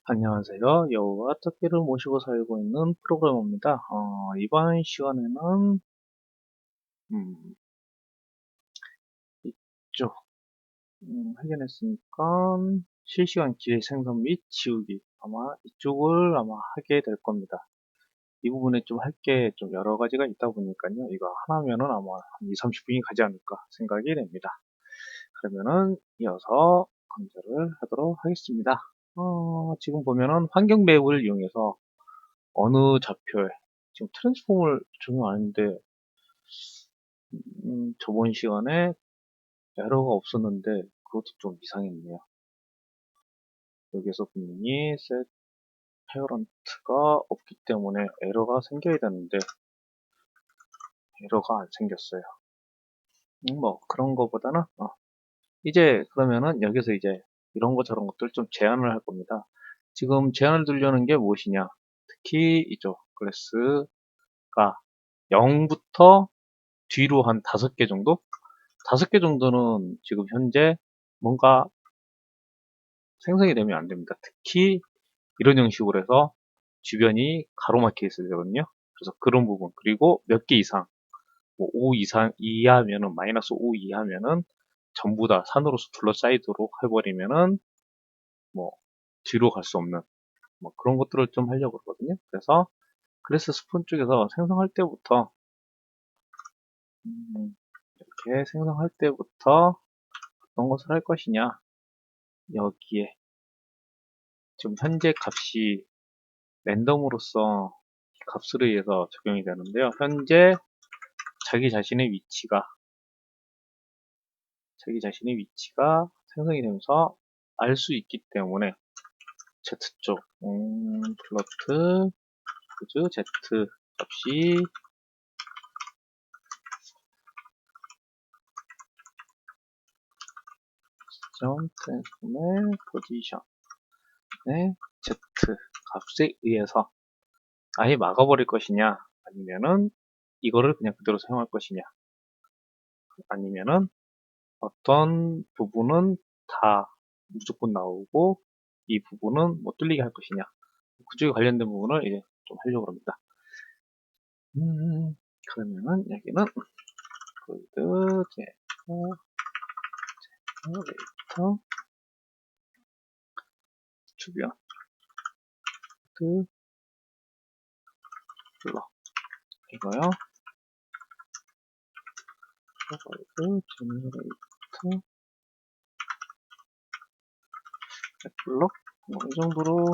안녕하세요. 여우와 토끼를 모시고 살고 있는 프로그래머입니다. 이번 시간에는 음, 이쪽 확인했으니까 실시간 기회 생성 및 지우기 아마 이쪽을 아마 하게 될 겁니다. 이 부분에 좀 할 게 좀 여러 가지가 있다 보니까요. 이거 하나면은 아마 한 2, 30분이 가지 않을까 생각이 됩니다. 그러면은 이어서 강좌를 하도록 하겠습니다. 지금 보면은 환경 맵을 이용해서 어느 좌표에 지금 트랜스폼을 적용 안 했는데 저번 시간에 에러가 없었는데 그것도 좀 이상했네요. 여기서 분명히 set parent가 없기 때문에 에러가 생겨야 되는데 에러가 안 생겼어요. 뭐 그런 거보다는 이제 그러면은 여기서 이제 이런 거 저런 것들 좀 제한을 할 겁니다. 지금 제한을 두려는 게 무엇이냐? 특히 이쪽 클래스가 0부터 뒤로 한 5개 정도? 5개 정도는 지금 현재 뭔가 생성이 되면 안 됩니다. 특히 이런 형식으로 해서 주변이 가로막혀 있어야 되거든요. 그래서 그런 부분, 그리고 몇 개 이상, 뭐 5 이상, 이하면은, 마이너스 5 이하면은 전부 다 산으로서 둘러싸이도록 해버리면은 뭐 뒤로 갈 수 없는 뭐 그런 것들을 좀 하려고 그러거든요. 그래서 스폰 쪽에서 생성할 때부터 이렇게 생성할 때부터 어떤 것을 할 것이냐, 여기에 지금 현재 값이 랜덤으로서 값으로 의해서 적용이 되는데요. 현재 자기 자신의 위치가 생성이 되면서 알 수 있기 때문에 Z쪽 플로트 그즈 Z 값이 시점 트랜스폼의 포지션의 Z 값에 의해서 아예 막아버릴 것이냐, 아니면은 이거를 그냥 그대로 사용할 것이냐, 아니면은 어떤 부분은 다 무조건 나오고 이 부분은 못 뚫리게 할 것이냐, 그쪽에 관련된 부분을 이제 좀 하려고 합니다. 그러면은 여기는 골드 제너레이터 주변 그 블럭 이거요. 골드 제너레이터 블럭 이 정도로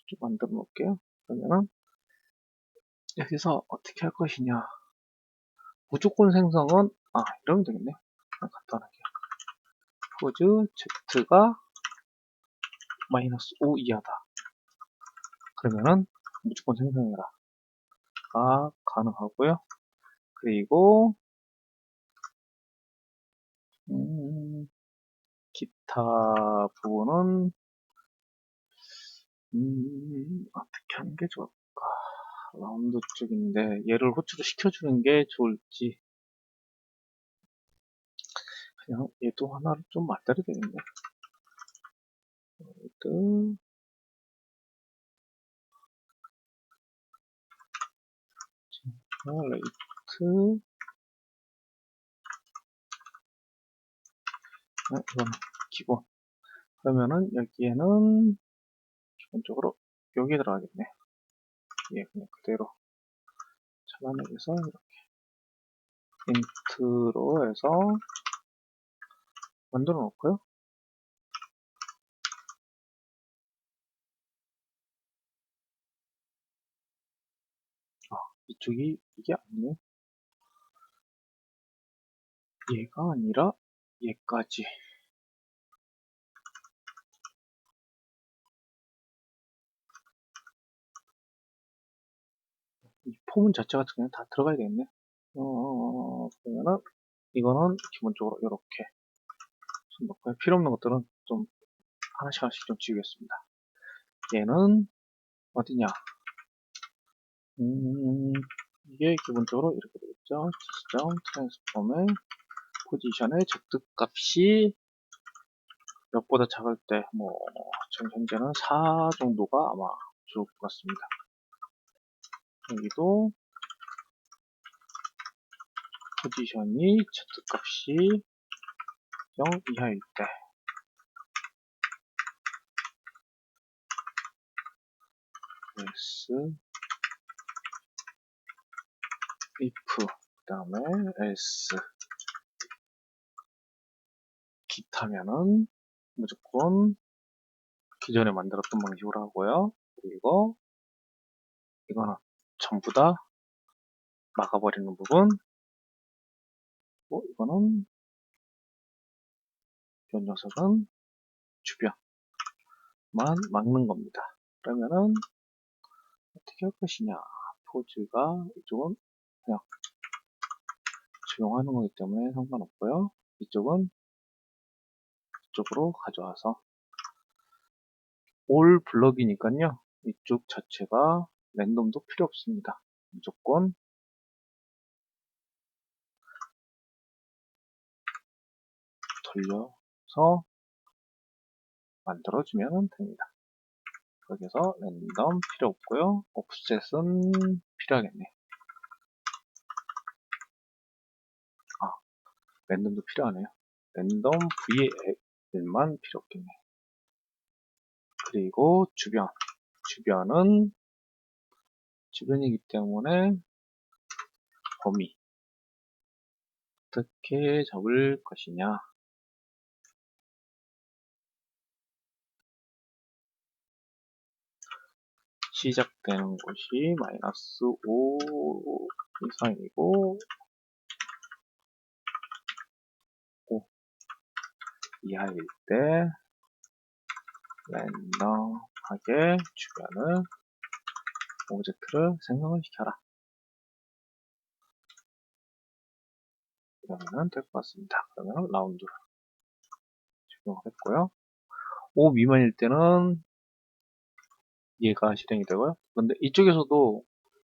좀 만들어 놓을게요. 그러면은 여기서 어떻게 할 것이냐, 무조건 생성은 이러면 되겠네. 간단하게 포즈 Z가 마이너스 5 이하다. 그러면은 무조건 생성해라 가 가능하고요. 그리고 기타 부분은 어떻게 하는 게 좋을까? 라운드 쪽인데 얘를 호출을 시켜주는 게 좋을지, 그냥 얘도 하나를 좀 만들어야 되겠네. 레이트 이건 기본. 그러면은 여기에는 기본적으로 여기에 들어가겠네. 예, 그냥 그대로 잡아내서 이렇게 인트로 해서 만들어 놓고요. 이쪽이 이게 아니네. 얘가 아니라 얘까지. 이 폼은 자체가 그냥 다 들어가야 되겠네. 그러면은 이거는 기본적으로 이렇게 손 놓고요. 필요 없는 것들은 좀 하나씩 좀 지우겠습니다. 얘는 어디냐? 이게 기본적으로 이렇게 되겠죠. 시점 트랜스폼의 포지션의 적득값이 몇보다 작을 때, 지금 현재는 4 정도가 아마 좋을 것 같습니다. 여기도 포지션이 Z 값이 0 이하일 때, else, if, 그 다음에 else, 기타면은 무조건 기존에 만들었던 방식으로 하고요. 그리고 이거는 전부 다 막아버리는 부분, 이거는 이 녀석은 주변만 막는 겁니다. 그러면은 어떻게 할 것이냐? 포즈가 이쪽은 그냥 적용하는 거기 때문에 상관없고요. 이쪽은 이쪽으로 가져와서 올 블럭이니까요. 이쪽 자체가 랜덤도 필요 없습니다. 무조건 돌려서 만들어주면 됩니다. 여기서 랜덤 필요 없고요. 옵셋은 필요하겠네요. 랜덤도 필요하네요. 랜덤 VL만 필요 없겠네요. 그리고 주변은 주변이기 때문에 범위 어떻게 잡을 것이냐. 시작되는 곳이 마이너스 5 이상이고 5 이하일 때 랜덤하게 주변을 오브젝트를 생성을 시켜라. 그러면 될 것 같습니다. 그러면 라운드를 적용을 했고요. 5 미만일 때는 얘가 실행이 되고요. 그런데 이쪽에서도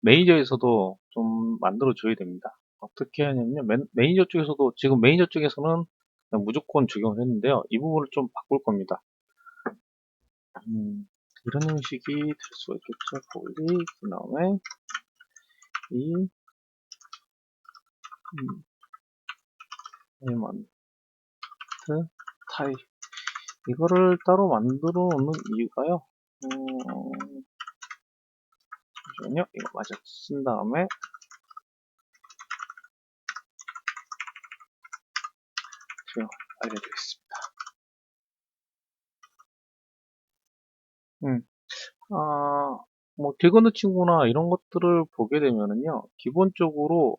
매니저에서도 좀 만들어 줘야 됩니다. 어떻게 하냐면요. 매니저 쪽에서도 지금 매니저 쪽에서는 그냥 무조건 적용을 했는데요. 이 부분을 좀 바꿀 겁니다. 이런 형식이 될 수가 있겠죠. 폴리 그 다음에 이 에먼트 타입 이거를 따로 만들어 놓는 이유가요. 잠시만요. 이거 마저 쓴 다음에 제가 알려드리겠습니다. 길 건너 친구나 이런 것들을 보게 되면은요, 기본적으로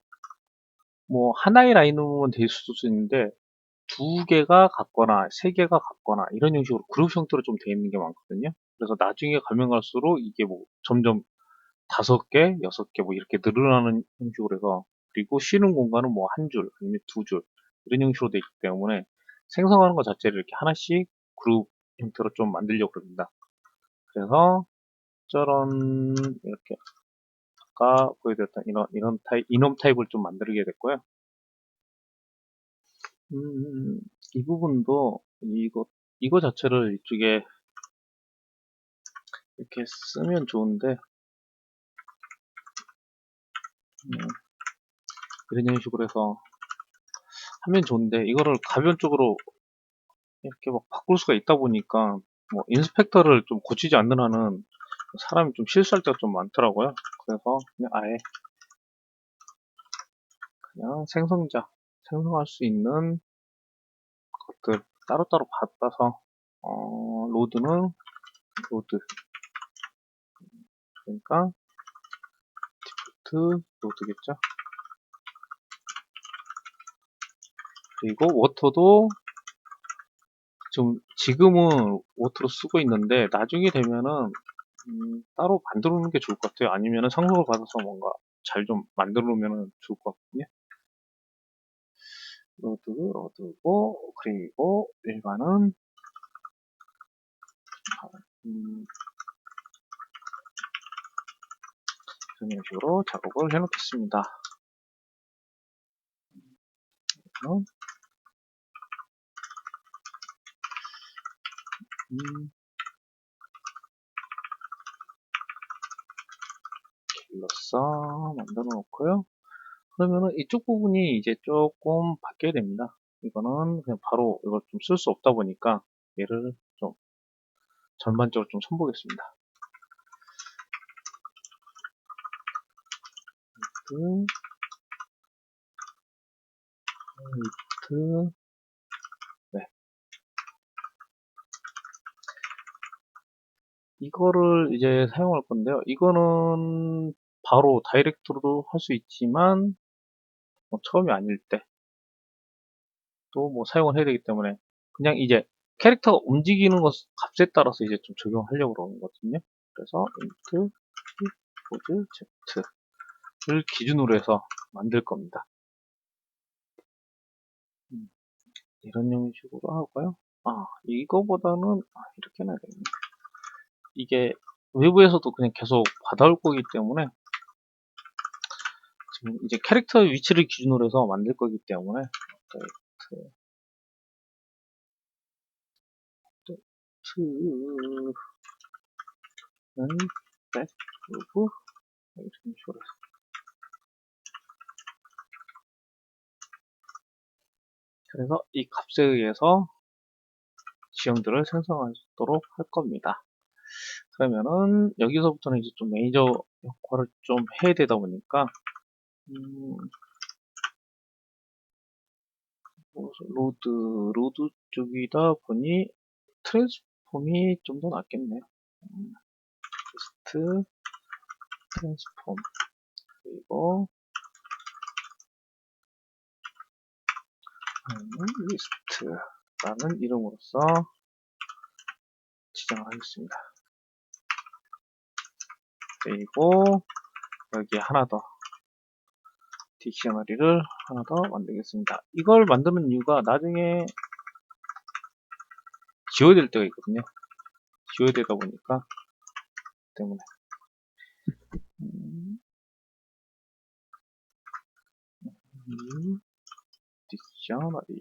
하나의 라인으로만 될 수도 있는데, 두 개가 같거나, 세 개가 같거나, 이런 형식으로 그룹 형태로 좀 되어 있는 게 많거든요. 그래서 나중에 가면 갈수록 이게 점점 5개, 6개 이렇게 늘어나는 형식으로 해서, 그리고 쉬는 공간은 한 줄, 아니면 2줄, 이런 형식으로 되어 있기 때문에 생성하는 것 자체를 이렇게 하나씩 그룹 형태로 좀 만들려고 합니다. 그래서 저런 이렇게 아까 보여드렸던 이놈 타입을 좀 만들게 됐고요. 이 부분도 이거 자체를 이쪽에 이렇게 쓰면 좋은데 이런 형식으로 해서 하면 좋은데 이거를 가변 쪽으로 이렇게 바꿀 수가 있다 보니까 인스펙터를 좀 고치지 않는 한은 사람이 좀 실수할 때가 좀 많더라고요. 그래서 그냥 아예 그냥 생성할 수 있는 것들 따로따로 받아서 로드는 로드 그러니까 디폴트 로드겠죠. 그리고 워터도 지금은 워터로 쓰고 있는데 나중에 되면은 따로 만들어 놓는 게 좋을 것 같아요. 아니면은 상속을 받아서 뭔가 잘 좀 만들어 놓으면 좋을 것 같거든요. 로드고 그리고 일반은 이런 식으로 작업을 해 놓겠습니다. 길러서 만들어 놓고요. 그러면은 이쪽 부분이 이제 조금 바뀌어야 됩니다. 이거는 그냥 바로 이걸 좀 쓸 수 없다 보니까 얘를 좀 전반적으로 좀 손보겠습니다. 위트, 네. 이거를 이제 사용할 건데요. 이거는 바로 다이렉트로도 할 수 있지만 처음이 아닐 때 또 뭐 사용을 해야 되기 때문에 그냥 이제 캐릭터가 움직이는 것 값에 따라서 이제 좀 적용하려고 그러는 거거든요. 그래서 int pose z를 기준으로 해서 만들 겁니다. 이런 형식으로 하고요. 이거보다는 이렇게 해야겠네. 이게 외부에서도 그냥 계속 받아올 거기 때문에 지금 이제 캐릭터 위치를 기준으로 해서 만들 거기 때문에 는 백루브 이런 식으로 해서 그래서 이 값에 의해서 지형들을 생성하도록 할 겁니다. 그러면은 여기서부터는 이제 좀 매니저 역할을 좀 해야 되다 보니까 로드 쪽이다 보니 트랜스폼이 좀 더 낫겠네요. 리스트 트랜스폼 그리고 리스트라는 이름으로써 지정을 하겠습니다. 그리고 여기 하나 더 딕셔너리를 하나 더 만들겠습니다. 이걸 만드는 이유가 나중에 지워야 될 때가 있거든요. 지워야 되다 보니까 때문에 딕셔너리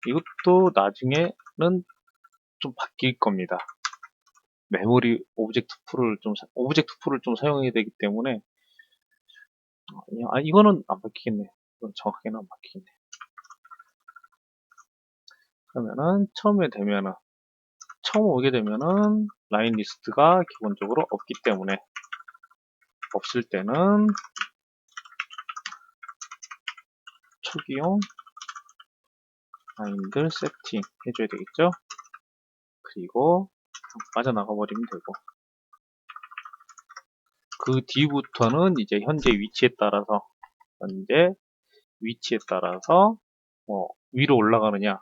이것도 나중에는 좀 바뀔 겁니다. 메모리 오브젝트 풀을 좀 사용해야 되기 때문에 이거는 안 바뀌겠네. 이건 정확하게는 안 바뀌겠네. 그러면은 처음 오게 되면은 라인 리스트가 기본적으로 없기 때문에 없을 때는 초기용 라인들 세팅 해줘야 되겠죠. 그리고 빠져나가 버리면 되고 그 뒤부터는 이제 현재 위치에 따라서 뭐 위로 올라가느냐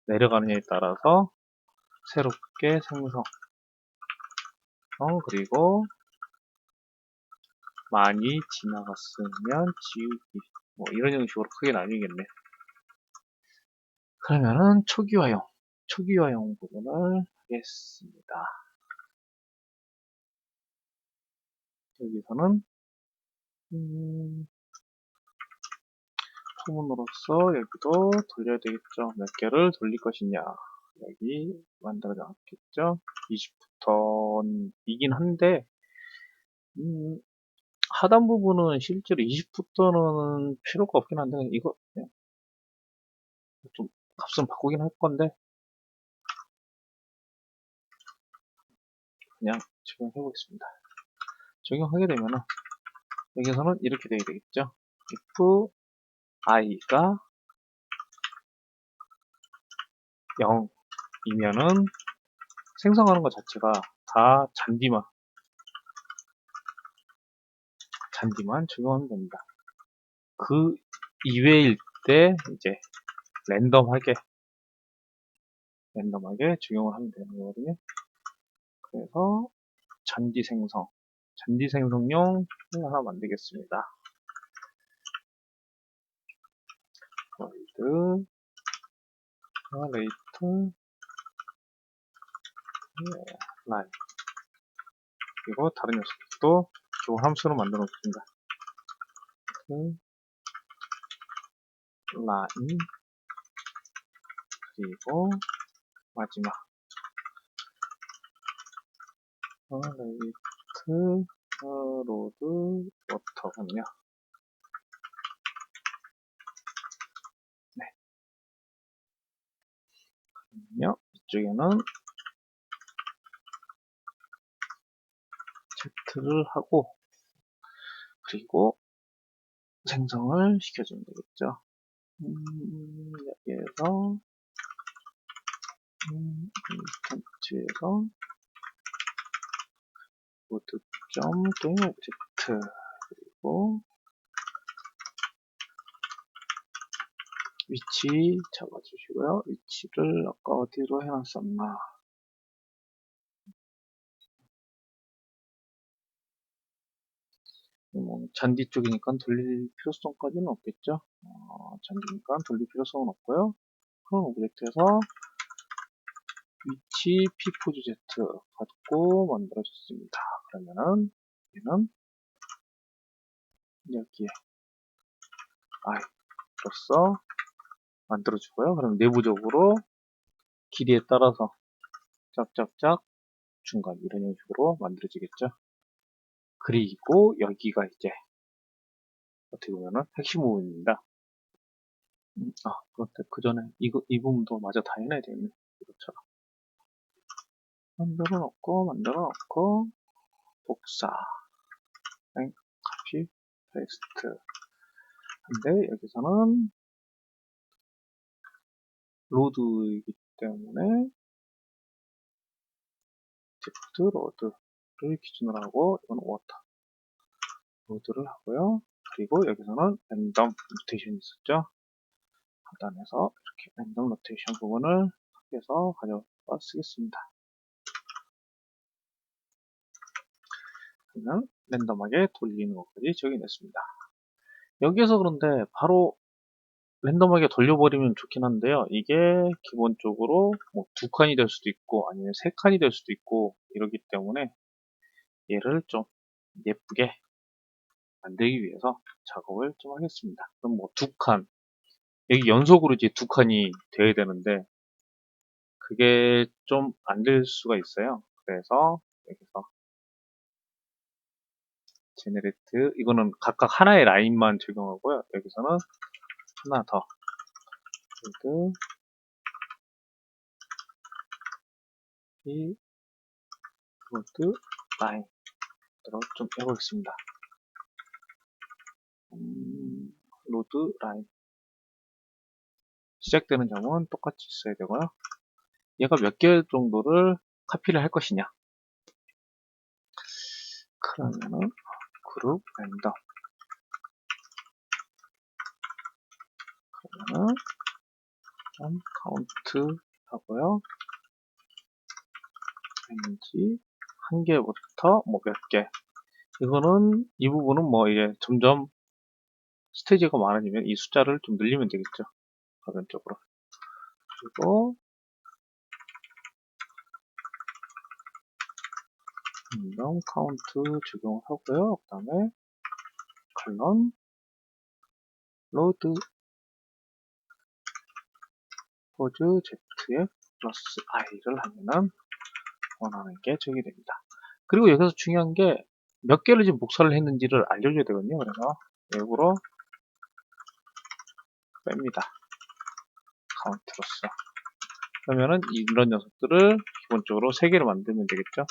내려가느냐에 따라서 새롭게 생성 그리고 많이 지나갔으면 지우기 뭐 이런 형식으로 크게 나뉘겠네. 그러면은 초기화용 부분을 하겠습니다. 여기서는 포문으로서 여기도 돌려야 되겠죠. 몇 개를 돌릴 것이냐. 여기 만들어져 놨겠죠. 20부터이긴 한데 하단 부분은 실제로 20부터는 필요가 없긴 한데 이거 그냥 좀 값은 바꾸긴 할 건데 그냥 적용해 보겠습니다. 적용하게 되면은 여기서는 이렇게 돼야 되겠죠. if i가 0이면은 생성하는 것 자체가 다 잔디만 적용하면 됩니다. 그 이외일 때 이제 랜덤하게 적용을 하면 되는 거거든요. 그래서 잔디 생성용 하나 만들겠습니다. void rate line 그리고 다른 녀석도 기본 함수로 만들어 놓습니다. 라인, 그리고 마지막 레이트 로드 워터군요. 네. 그럼요. 이쪽에는 Z를 하고 그리고 생성을 시켜주면 되겠죠. 여기에서 인스턴트에서 모드.getObject 그리고 위치 잡아주시고요. 위치를 아까 어디로 해놨었나? 뭐 잔디 쪽이니까 돌릴 필요성까지는 없겠죠. 잔디니까 돌릴 필요성은 없고요. 그럼 오브젝트에서 위치 ppos z 갖고 만들어졌습니다. 그러면은 얘는 여기에 i로서 만들어주고요. 그럼 내부적으로 길이에 따라서 짝짝짝 중간 이런 형식으로 만들어지겠죠. 그리고 여기가 이제 어떻게 보면은 핵심 부분입니다. 그런데 그 전에 이 부분도 마저 다 해놔야 되겠네. 이것처럼 만들어 놓고 복사 카피 페이스트. 근데 여기서는 로드이기 때문에 디프트 로드를 기준으로 하고 이건 워터 로드를 하고요. 그리고 여기서는 랜덤 로테이션 있었죠. 하단에서 이렇게 랜덤 로테이션 부분을 해서 가져와 쓰겠습니다. 그러면 랜덤하게 돌리는 것까지 적용했습니다. 여기에서 그런데 바로 랜덤하게 돌려버리면 좋긴 한데요. 이게 기본적으로 뭐 2칸이 될 수도 있고 아니면 3칸이 될 수도 있고 이러기 때문에 얘를 좀 예쁘게 만들기 위해서 작업을 좀 하겠습니다. 그럼 뭐 2칸 여기 연속으로 이제 2칸이 돼야 되는데 그게 좀 안 될 수가 있어요. 그래서 여기서 제네레이트 이거는 각각 하나의 라인만 적용하고요. 여기서는 하나 더 로드 이 로드 라인 좀 해보겠습니다. 로드 라인 시작되는 점은 똑같이 있어야 되고요. 얘가 몇 개 정도를 카피를 할 것이냐. 그러면은 그룹 랜덤 그러면은 카운트 하고요. 왠지 한 개부터 뭐 몇 개. 이거는 이 부분은 뭐 이제 점점 스테이지가 많아지면 이 숫자를 좀 늘리면 되겠죠. 가변적으로. 그리고 랜덤 카운트 적용을 하고요. 그 다음에 컬런 로드 포즈 Z에 플러스 i를 하면은 원하는 게 적용이 됩니다. 그리고 여기서 중요한 게 몇 개를 지금 복사를 했는지를 알려줘야 되거든요. 그래서 외부로 뺍니다. 카운트로서. 그러면은 이런 녀석들을 기본적으로 3개를 만들면 되겠죠.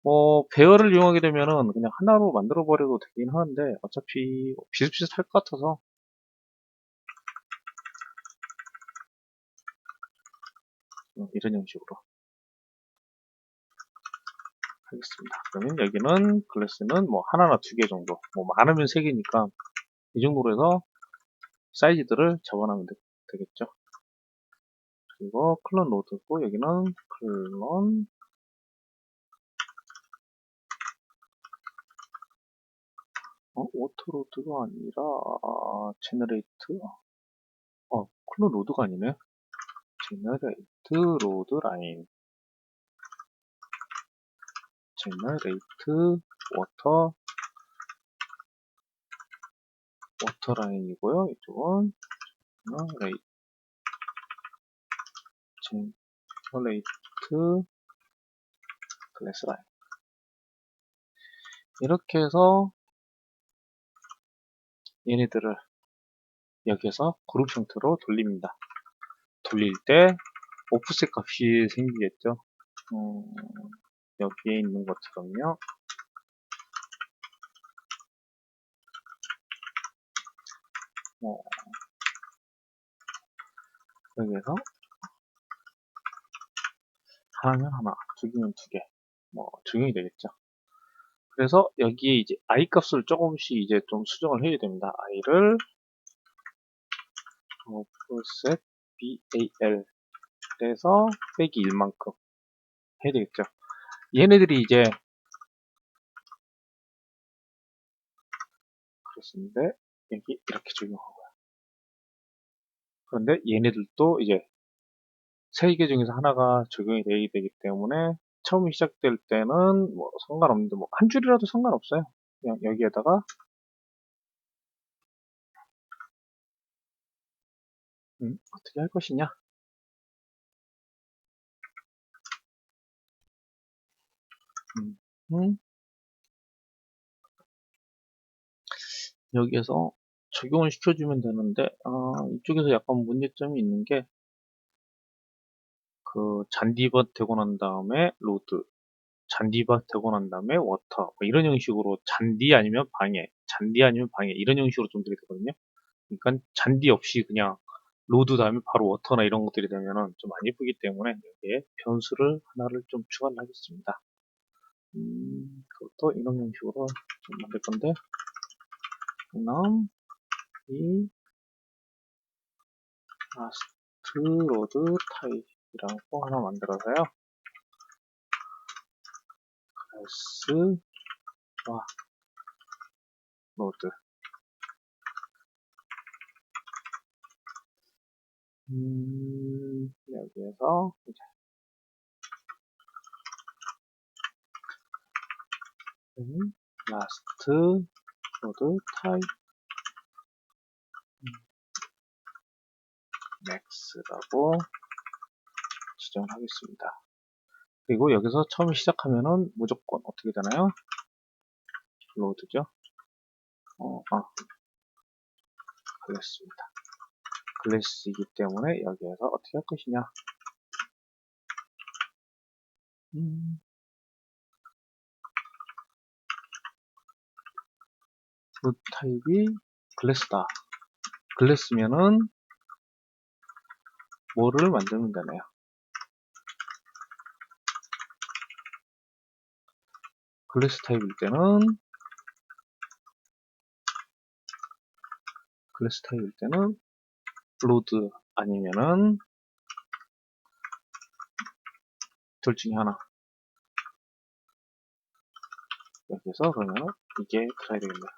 뭐 배열을 이용하게 되면은 그냥 하나로 만들어 버려도 되긴 하는데 어차피 비슷비슷할 것 같아서 이런 형식으로 하겠습니다. 그러면 여기는 클래스는 뭐 하나나 2개 정도, 뭐 많으면 3개니까 이 정도로 해서 사이즈들을 잡아놓으면 되겠죠. 그리고 클론 로드고 여기는 클론 오토로드가 아니라 제너레이트 클론 로드가 아니네. 제너레이트 로드 라인 제너레이트 워터 라인이고요. 이쪽은 레이트, 젠너레이트 클래스 라인. 이렇게 해서 얘네들을 여기에서 그룹 형태로 돌립니다. 돌릴 때 오프셋 값이 생기겠죠. 여기에 있는 것처럼요. 여기에서 하나면 하나, 두 개면 두 개, 적용이 되겠죠. 그래서 여기에 이제 i 값을 조금씩 이제 좀 수정을 해야 됩니다. i를 offset bal 그래서 빼기 1만큼 해야 되겠죠. 얘네들이 이제 그렇습니다. 여기 이렇게 적용하고요. 그런데 얘네들도 이제 세 개 중에서 하나가 적용이 되기 때문에 처음 시작될 때는 상관없는데 한 줄이라도 상관없어요. 그냥 여기에다가 어떻게 할 것이냐. 여기에서 적용을 시켜주면 되는데 이쪽에서 약간 문제점이 있는 게 그 잔디밭 되고 난 다음에 로드, 잔디밭 되고 난 다음에 워터 이런 형식으로 잔디 아니면 방해, 잔디 아니면 방해 이런 형식으로 좀 되게 되거든요. 그러니까 잔디 없이 그냥 로드 다음에 바로 워터나 이런 것들이 되면은 좀 안 예쁘기 때문에 여기에 변수를 하나를 좀 추가를 하겠습니다. 그것도 이런 형식으로 좀 만들 건데, 그럼 이 라스트 로드 타입이라고 하나 만들어서요. 클래스와 로드 여기에서 이제 라스트 로드 타입 맥스라고 지정을 하겠습니다. 그리고 여기서 처음 시작하면은 무조건 어떻게 되나요? 로드죠. 클래스입니다. 클래스이기 때문에 여기에서 어떻게 할 것이냐. 로드 타입이 클래스다. 클래스면은 뭐를 만들면 되나요? 클래스 타입일 때는 로드 아니면은 둘 중에 하나. 여기서 그러면 이게 들어야 되겠네요.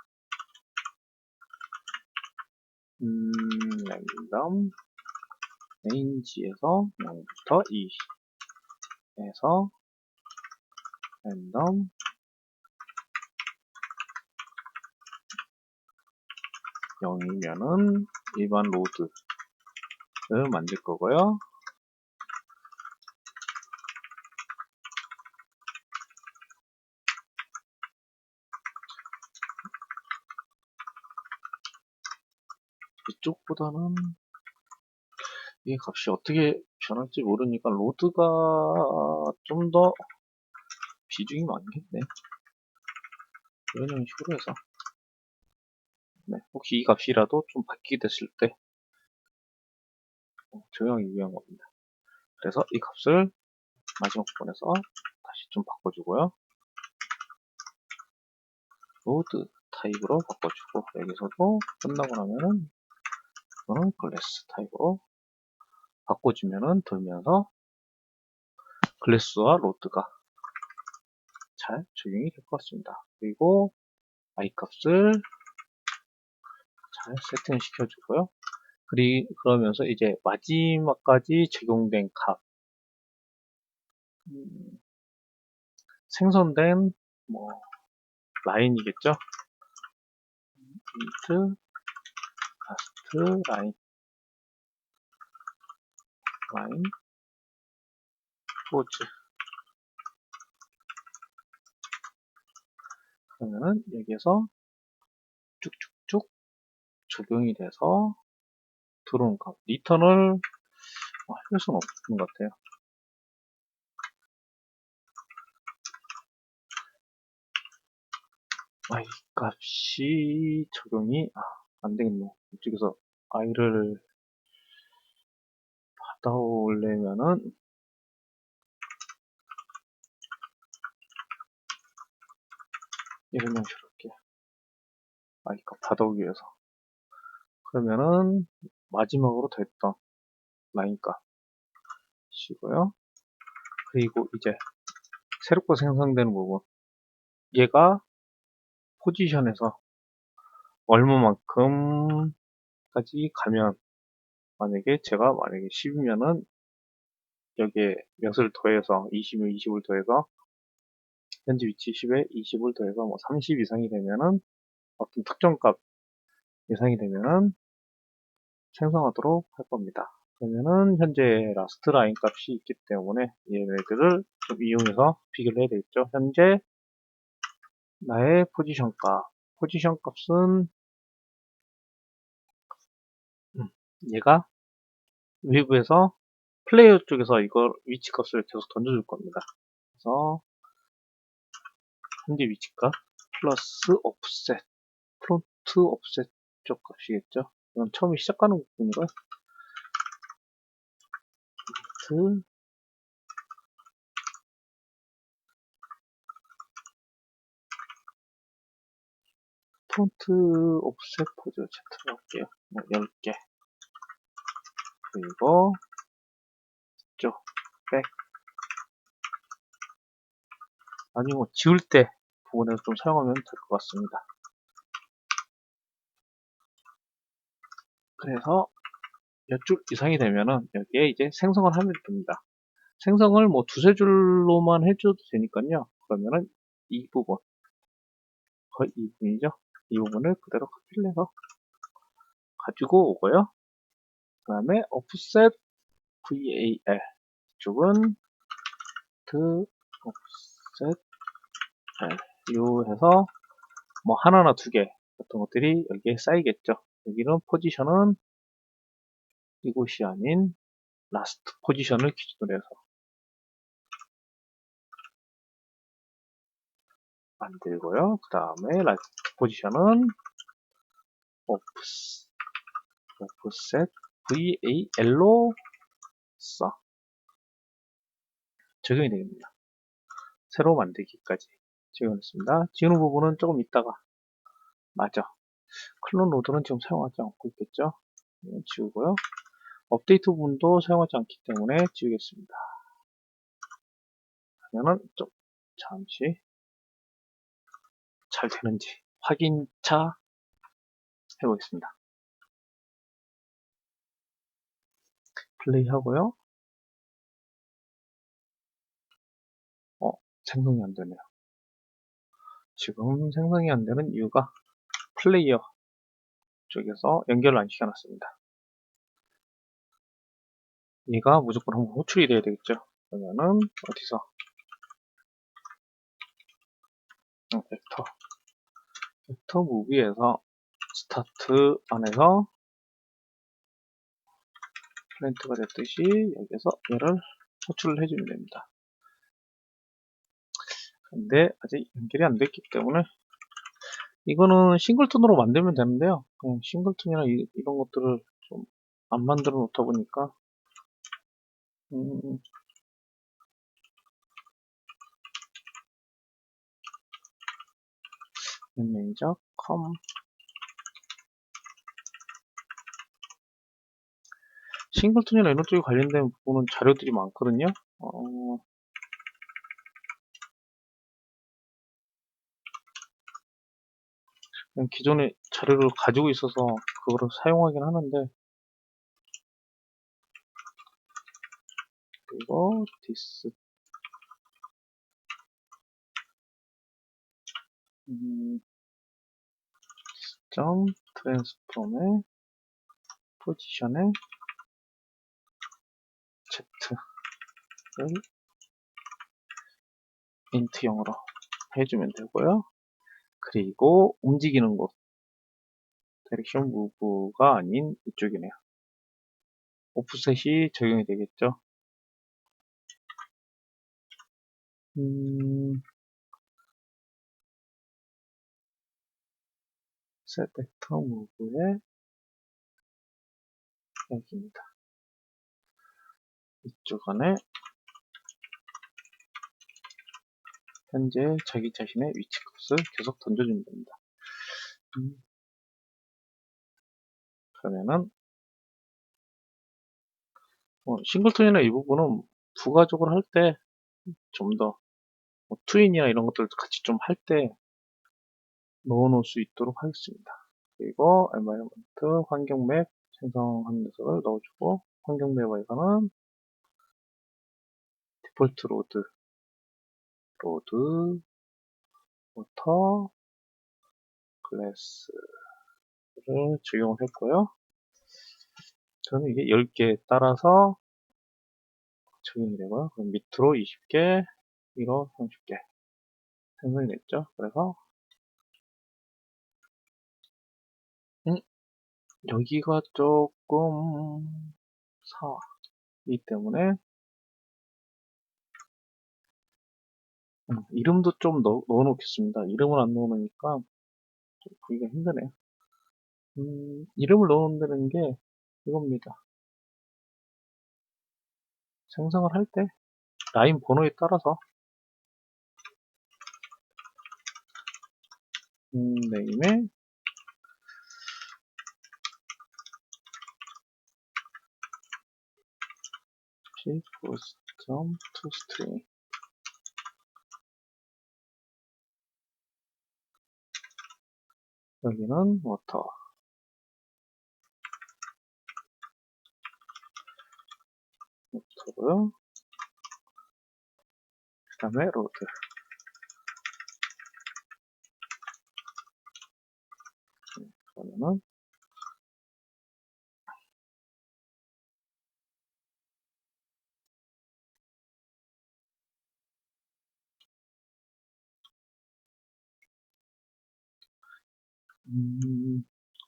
랜덤 range에서 0부터 2에서 랜덤 0이면은 일반 로드를 만들 거고요. 이쪽보다는 이 값이 어떻게 변할지 모르니까 로드가 좀 더 비중이 많겠네. 이런 형식으로 해서 혹시 이 값이라도 좀 바뀌게 됐을 때 적용하기 위한 겁니다. 그래서 이 값을 마지막 부분에서 다시 좀 바꿔주고요. 로드 타입으로 바꿔주고 여기서도 끝나고 나면은 이거는 클래스 타입으로 바꿔주면은 돌면서 클래스와 로드가 잘 적용이 될 것 같습니다. 그리고 i 값을 잘 세팅을 시켜주고요. 그러면서 이제 마지막까지 적용된 값, 생성된 라인이겠죠. 인트 라스트 라인 라인 포즈. 그러면은 여기에서 쭉쭉쭉 적용이 돼서 들어온 값. 리턴을 할 수는 없는 것 같아요. i 값이 적용이 안 되겠네. 이쪽에서 i를 받아오려면은 이런 형식으로 할게요. i 값 받아오기 위해서. 그러면은 마지막으로 됐던 라인 값이고요. 그리고 이제 새롭게 생성되는 부분. 얘가 포지션에서 얼마만큼까지 가면, 만약에 제가 10이면은 여기에 몇을 더해서 20이면 20을 더해서 현재 위치 10에 20을 더해서 뭐 30 이상이 되면은 어떤 특정 값 예상이 되면은 생성하도록 할 겁니다. 그러면은 현재 라스트 라인 값이 있기 때문에 얘네들을 좀 이용해서 비교를 해야 되겠죠. 현재 나의 포지션 값은 얘가 외부에서 플레이어 쪽에서 이걸 위치 값을 계속 던져줄 겁니다. 그래서 현재 위치 값 플러스 옵셋, 프론트 옵셋 쪽 값이겠죠. 이건 처음에 시작하는 부분이고요. 폰트 옵셋 포즈 채트를 할게요. 10개. 그리고 이쪽 백. 나중에 뭐 지울 때 부분에서 좀 사용하면 될 것 같습니다. 그래서 몇 줄 이상이 되면은 여기에 이제 생성을 하면 됩니다. 생성을 뭐 두세 줄로만 해줘도 되니까요. 그러면은 이 부분, 거의 이 부분이죠. 이 부분을 그대로 카피를 해서 가지고 오고요. 그 다음에 offset VAL 이쪽은 offset 요 해서 뭐 하나나 두 개 같은 것들이 여기에 쌓이겠죠. 여기는 포지션은 이곳이 아닌 라스트 포지션을 기준으로 해서 만들고요. 그 다음에 라스트 포지션은 offset VAL로 적용이 되겠습니다. 새로 만들기까지 적용했습니다. 지우는 부분은 조금 있다가 맞아. 클론 로드는 지금 사용하지 않고 있겠죠. 지우고요. 업데이트 부분도 사용하지 않기 때문에 지우겠습니다. 그러면은 좀 잠시 잘 되는지 확인차 해보겠습니다. 플레이 하고요. 생성이 안 되네요. 지금 생성이 안 되는 이유가 플레이어 쪽에서 연결을 안 시켜놨습니다. 얘가 무조건 한번 호출이 돼야 되겠죠. 그러면은 어디서 벡터 무비에서 스타트 안에서 플랜트가 됐듯이 여기서 얘를 호출을 해주면 됩니다. 근데 아직 연결이 안 됐기 때문에 이거는 싱글톤으로 만들면 되는데요. 싱글톤이나 이런 것들을 좀 안 만들어 놓다 보니까 매니저 컴 싱글톤이나 이런 쪽에 관련된 부분은 자료들이 많거든요. 그냥 기존에 자료를 가지고 있어서 그거를 사용하긴 하는데, 그리고 디스 점 트랜스폼의 포지션에 Z를 int형으로 해주면 되고요. 그리고 움직이는 곳, 디렉션 무브가 아닌 이쪽이네요. 오프셋이 적용이 되겠죠. 셋 벡터 무브의 여기입니다. 이쪽 안에 현재 자기 자신의 위치 값을 계속 던져주면 됩니다. 그러면은 싱글턴이나 이 부분은 부가적으로 할 때 좀 더 트윈이나 이런 것들 같이 좀 할 때 넣어 놓을 수 있도록 하겠습니다. 그리고 environment 환경 맵 생성하는 녀석을 넣어주고, 환경 맵에서는 디폴트 로드 워터 클래스를 적용을 했고요. 저는 이게 10개 따라서 적용이 되고요. 그럼 밑으로 20개, 위로 30개 생성이 됐죠. 그래서 여기가 조금 사이기 때문에 이름도 좀 넣어 놓겠습니다. 이름을 안 넣으니까 좀 보기가 힘드네요. 이름을 넣는다는 게 이겁니다. 생성을 할 때 라인 번호에 따라서 네임에 post.toString 여기는 워터고요. 그 다음에 로드. 그러면은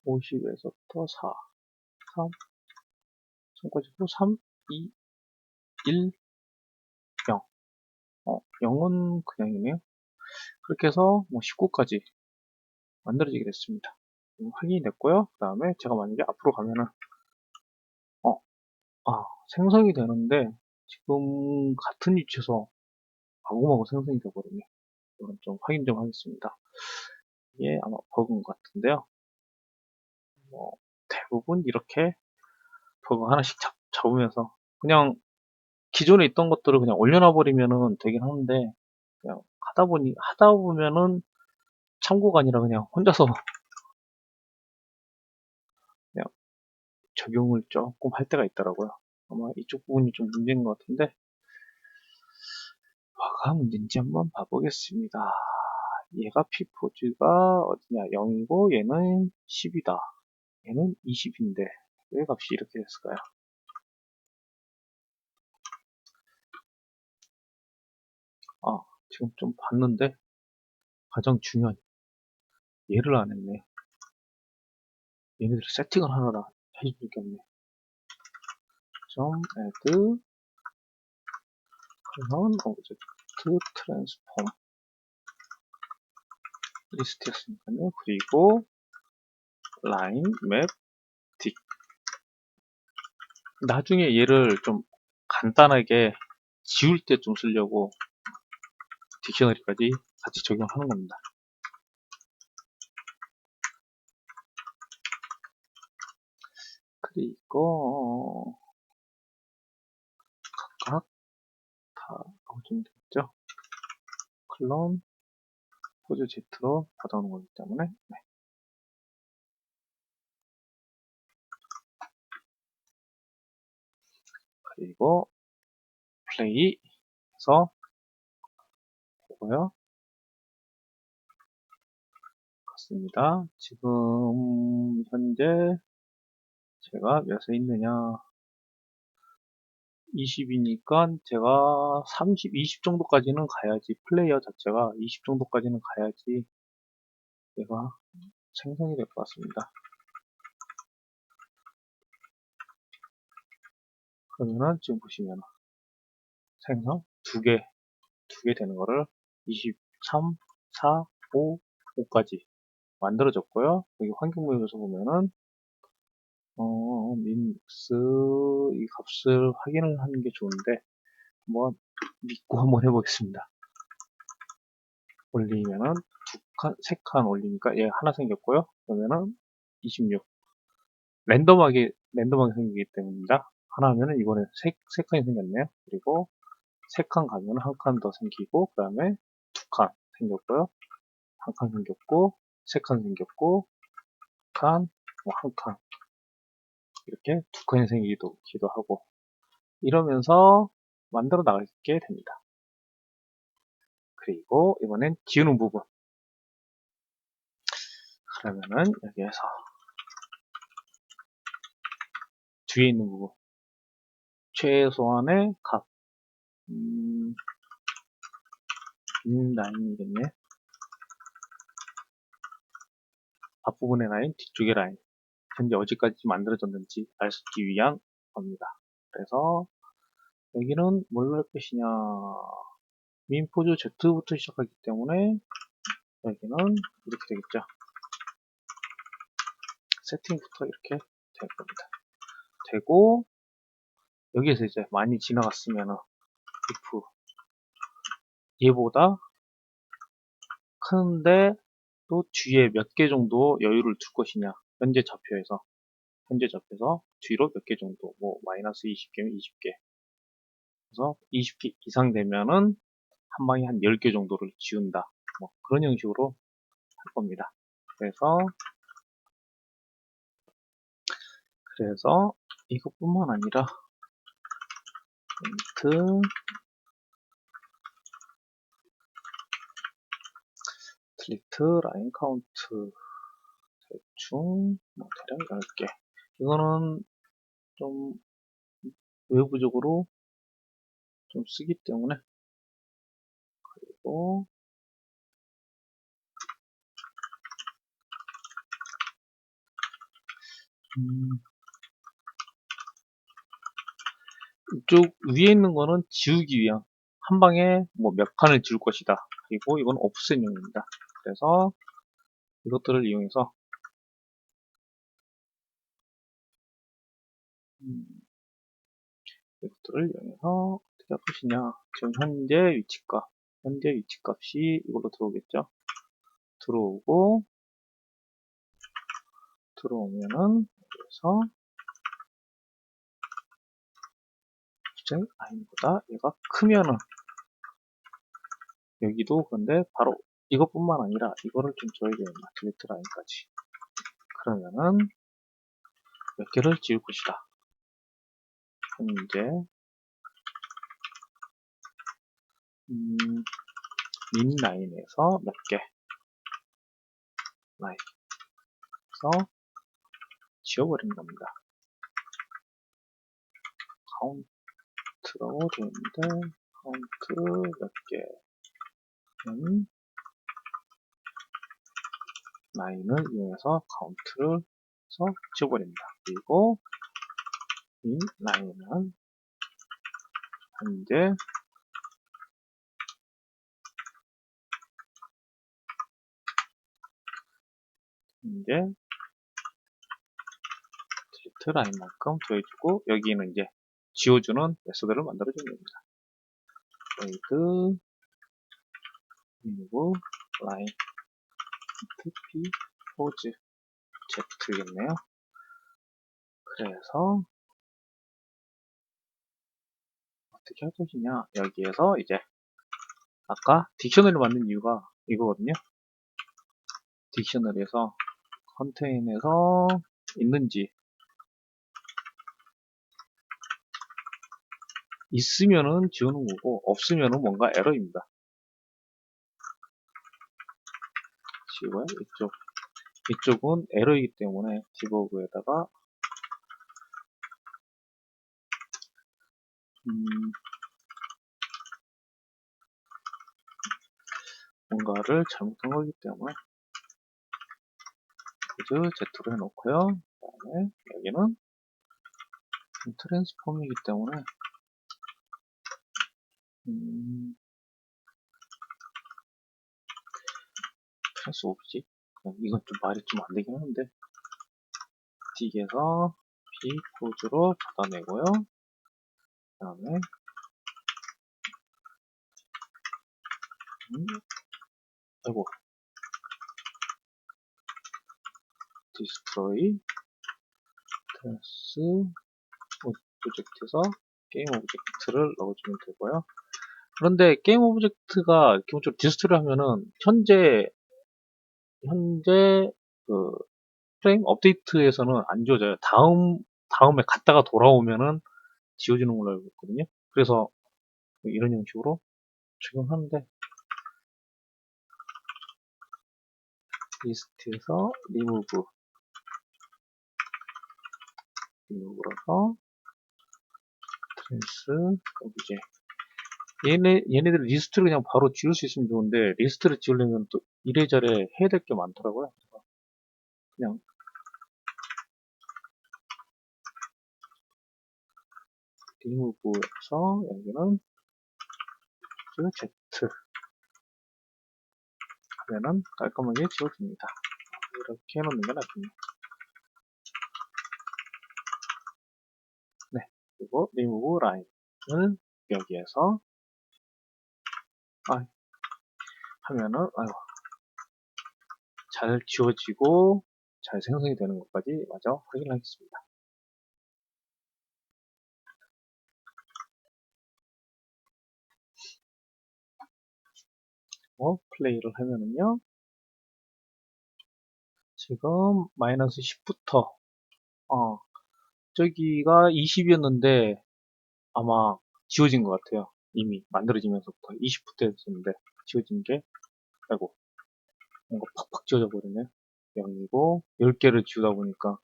50에서 또 4, 3, 참고적으로 3, 2, 1, 0. 0은 그냥이네요. 그렇게 해서 19까지 만들어지게 됐습니다. 확인이 됐고요. 그 다음에 제가 만약에 앞으로 가면은 생성이 되는데 지금 같은 위치에서 마구마구 생성이 되거든요. 이건 좀 확인 좀 하겠습니다. 이게 아마 버그인 것 같은데요. 대부분 이렇게 버그 하나씩 잡으면서 그냥 기존에 있던 것들을 그냥 올려놔 버리면은 되긴 하는데, 그냥 하다 보면은 참고가 아니라 그냥 혼자서 그냥 적용을 조금 할 때가 있더라고요. 아마 이쪽 부분이 좀 문제인 것 같은데, 뭐가 문제인지 한번 봐보겠습니다. 얘가 p포즈가 어디냐 0이고 얘는 10이다. 얘는 20인데 왜 값이 이렇게 됐을까요? 지금 좀 봤는데 가장 중요한 얘를 안 했네. 얘네들 세팅을 하나 다 해줄 게 없네. add 그러면 object transform 리스트였으니까요. 그리고 line map dict. 나중에 얘를 좀 간단하게 지울 때 좀 쓰려고 딕셔너리까지 같이 적용하는 겁니다. 그리고 각각 다 나오시면 되겠죠. 클론 포즈 Z로 받아오는 거기 때문에 그리고 플레이해서 보고요. 같습니다. 지금 현재 제가 몇에 있느냐 20이니까 제가 30, 20 정도까지는 가야지, 플레이어 자체가 20 정도까지는 가야지 얘가 생성이 될 것 같습니다. 그러면은 지금 보시면 생성 두 개 되는 거를 23, 4, 5, 5까지 만들어졌고요. 여기 환경모형에서 보면은 민스 이 값을 확인을 하는 게 좋은데 한번 믿고 한번 해보겠습니다. 올리면은 세 칸 올리니까 얘 하나 생겼고요. 그러면은 26 랜덤하게 생기기 때문입니다. 하나 하면은 이번에 세 칸이 생겼네요. 그리고 세 칸 가면 한 칸 더 생기고 그 다음에 두 칸 생겼고요. 한 칸 생겼고 세 칸 생겼고 칸, 뭐 한 칸 이렇게 두 칸이 생기기도 하고 이러면서 만들어 나가게 됩니다. 그리고 이번엔 지우는 부분. 그러면은 여기에서 뒤에 있는 부분 최소한의 값 라인이겠네. 앞부분의 라인, 뒤쪽의 라인 현재 어디까지 만들어졌는지 알 수 있기 위한 겁니다. 그래서 여기는 뭘로 할 것이냐, 민포즈 Z부터 시작하기 때문에 여기는 이렇게 되겠죠. 세팅부터 이렇게 될 겁니다. 되고 여기에서 이제 많이 지나갔으면은 if 얘보다 큰데 또 뒤에 몇 개 정도 여유를 둘 것이냐, 현재 좌표에서 뒤로 몇 개 정도, 뭐 마이너스 20개면 20개, 그래서 20개 이상 되면은 한 방에 한 10개 정도를 지운다, 뭐 그런 형식으로 할 겁니다. 그래서 이것뿐만 아니라 int delete line count 대충 뭐 대략 10개. 이거는 좀 외부적으로 좀 쓰기 때문에, 그리고 이쪽 위에 있는 거는 지우기 위한, 한 방에 뭐 몇 칸을 지울 것이다. 그리고 이건 오프셋용입니다. 그래서 이것들을 이용해서 어떻게 할 것이냐, 지금 현재 위치값이 이걸로 들어오겠죠. 들어오면은 그래서 obj 라인보다 얘가 크면은 여기도, 근데 바로 이것뿐만 아니라 이거를 좀 줘야 되겠나, delete 라인까지. 그러면은 몇 개를 지울 것이다. 현재 min 라인에서 몇 개 라인에서 지워버리는 겁니다. 카운트라고 되어있는데 카운트 몇 개는 라인을 이용해서 카운트를 해서 지워버립니다. 그리고 이 라인은 현재 delete 라인만큼 더해주고 여기는 이제 지워주는 메소드를 만들어주는 겁니다. void remove line p pose z겠네요. 그래서 어떻게 할 것이냐, 여기에서 이제 아까 딕셔너리를 만든 이유가 이거거든요. 딕셔너리에서 컨테인에서 있는지, 있으면은 지우는 거고 없으면은 뭔가 에러입니다. 지우고요. 이쪽은 에러이기 때문에 디버그에다가 뭔가를 잘못한 거기 때문에 코드 Z로 해놓고요. 그 다음에 여기는 트랜스폼이기 때문에 플러스 5지. 이건 좀 말이 좀 안 되긴 하는데 딕에서 B 포즈로 받아내고요. 그 다음에 아이고 디스트로이 클래스 오브젝트에서 게임 오브젝트를 넣어주면 되고요. 그런데 게임 오브젝트가 기본적으로 디스트로이 하면은 현재 그 프레임 업데이트에서는 안 지워져요. 다음에 갔다가 돌아오면은 지워지는 걸로 알고 있거든요. 그래서 이런 형식으로 적용하는데 리스트에서 리무브라서 트랜스 오브제 얘네들 리스트를 그냥 바로 지울 수 있으면 좋은데 리스트를 지우려면 또 이래저래 해야 될 게 많더라고요. 그냥 리무브에서 여기는 Z 하면은 깔끔하게 지워집니다. 이렇게 해놓는 게 낫겠네요. 네, 그리고 리무브 라인을 여기에서 하면은 잘 지워지고 잘 생성이 되는 것까지 마저 확인하겠습니다. 플레이를 하면은요, 지금 마이너스 10부터 저기가 20이었는데 아마 지워진 것 같아요. 이미 만들어지면서부터 20부터 했었는데 지워진 게 아이고 뭔가 팍팍 지워져 버리네. 0이고 10개를 지우다 보니까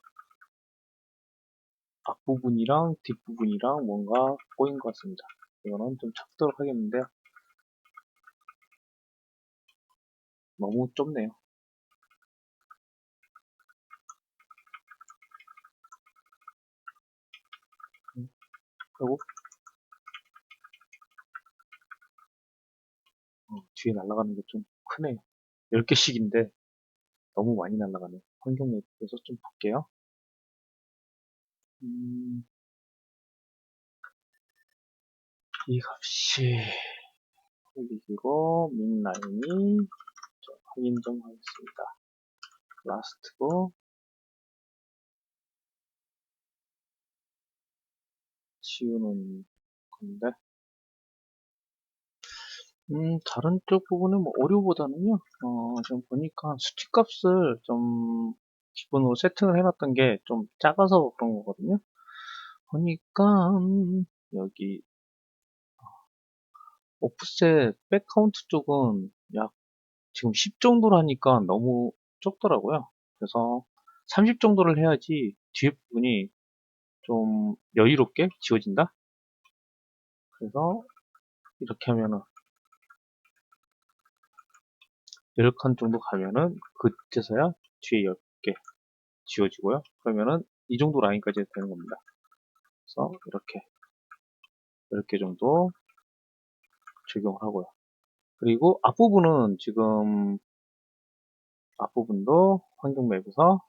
앞부분이랑 뒷부분이랑 뭔가 꼬인 것 같습니다. 이거는 좀 찾도록 하겠는데 너무 좁네요. 그리고 뒤에 날아가는 게 좀 크네요. 10개씩인데 너무 많이 날아가네요. 환경 맵에서 좀 볼게요. 이 값이 홀릭이고 민라인이 확인 좀 하겠습니다. 라스트고 지우는 건데 다른 쪽 부분은 뭐 오류보다는요 좀 보니까 수치 값을 좀 기본으로 세팅을 해놨던 게 좀 작아서 그런 거거든요. 보니까 여기 오프셋 백카운트 쪽은 약 지금 10 정도로 하니까 너무 적더라고요. 그래서 30 정도를 해야지 뒤에 부분이 좀 여유롭게 지워진다. 그래서 이렇게 하면은 10칸 정도 가면은 그때서야 뒤에 10개 지워지고요. 그러면은 이 정도 라인까지 되는 겁니다. 그래서 이렇게 10개 정도 적용을 하고요. 그리고 앞부분은 지금 앞부분도 환경 맵에서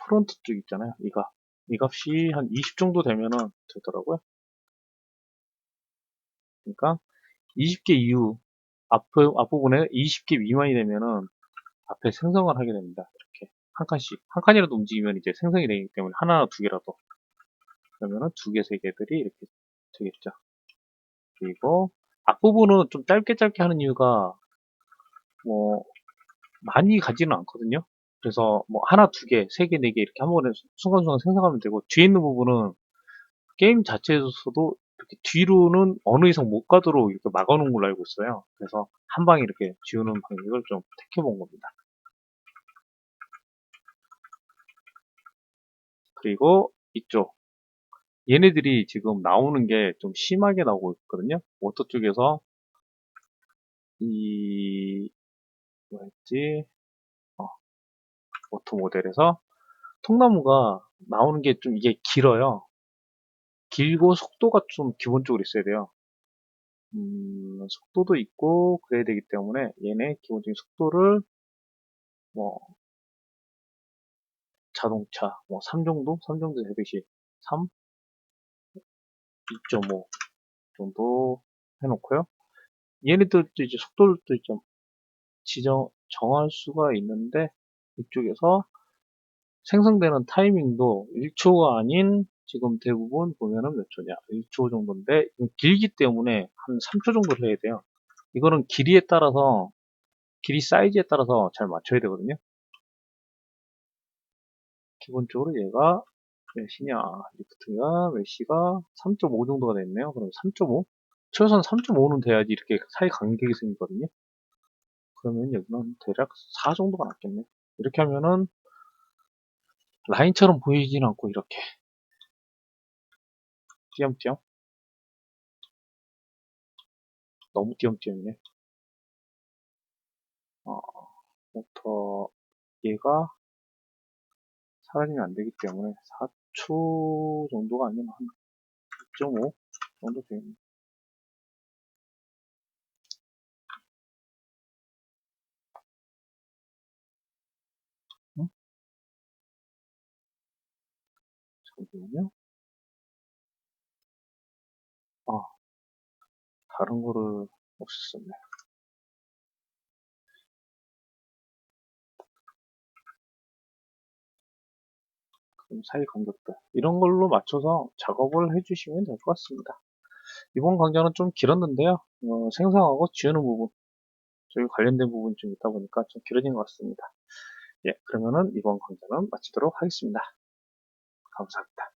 프론트 쪽 있잖아요. 이 값이 한 20 정도 되면은 되더라고요. 그러니까 20개 이후 앞부분에 20개 미만이 되면은 앞에 생성을 하게 됩니다. 이렇게 한 칸씩 한 칸이라도 움직이면 이제 생성이 되기 때문에 하나 두 개라도 그러면은 두 개, 세 개들이 이렇게 되겠죠. 그리고 앞부분은 좀 짧게 하는 이유가 뭐 많이 가지는 않거든요. 그래서 뭐 하나, 두 개, 세 개, 네 개 이렇게 한 번에 순간순간 생성하면 되고 뒤에 있는 부분은 게임 자체에서도 이렇게 뒤로는 어느 이상 못 가도록 이렇게 막아놓은 걸로 알고 있어요. 그래서 한 방에 이렇게 지우는 방식을 좀 택해본 겁니다. 그리고 이쪽 얘네들이 지금 나오는 게 좀 심하게 나오고 있거든요. 워터 쪽에서 이 뭐였지? 어, 워터 모델에서 통나무가 나오는 게 좀 이게 길어요. 길고 속도가 좀 기본적으로 있어야 돼요. 속도도 있고 그래야 되기 때문에 얘네 기본적인 속도를 뭐 자동차 뭐 3 정도? 3 정도 되듯이 3, 2.5 정도 해놓고요. 얘네들도 이제 속도를 또 좀 정할 수가 있는데 이쪽에서 생성되는 타이밍도 1초가 아닌 지금 대부분 보면은 몇 초냐? 1초 정도인데 길기 때문에 한 3초 정도를 해야 돼요. 이거는 길이에 따라서 길이 사이즈에 따라서 잘 맞춰야 되거든요. 기본적으로 얘가 몇이냐? 리프트가 몇시가 3.5 정도가 됐네요. 그럼 3.5? 최소한 3.5는 돼야지 이렇게 사이 간격이 생기거든요. 그러면 여기는 대략 4 정도가 낫겠네. 이렇게 하면은 라인처럼 보이진 않고 이렇게 띄엄띄엄 너무 띄엄띄엄이네. 어, 모터 얘가 사라지면 안 되기 때문에 4초 정도가 아니면 한 2.5 정도 되겠네. 응? 잠시만요. 아, 다른 거를 없앴었네. 그럼 사이 간격들 이런 걸로 맞춰서 작업을 해주시면 될 것 같습니다. 이번 강좌는 좀 길었는데요. 생성하고 지우는 부분 저희 관련된 부분이 좀 있다 보니까 좀 길어진 것 같습니다. 예, 그러면은 이번 강좌는 마치도록 하겠습니다. 감사합니다.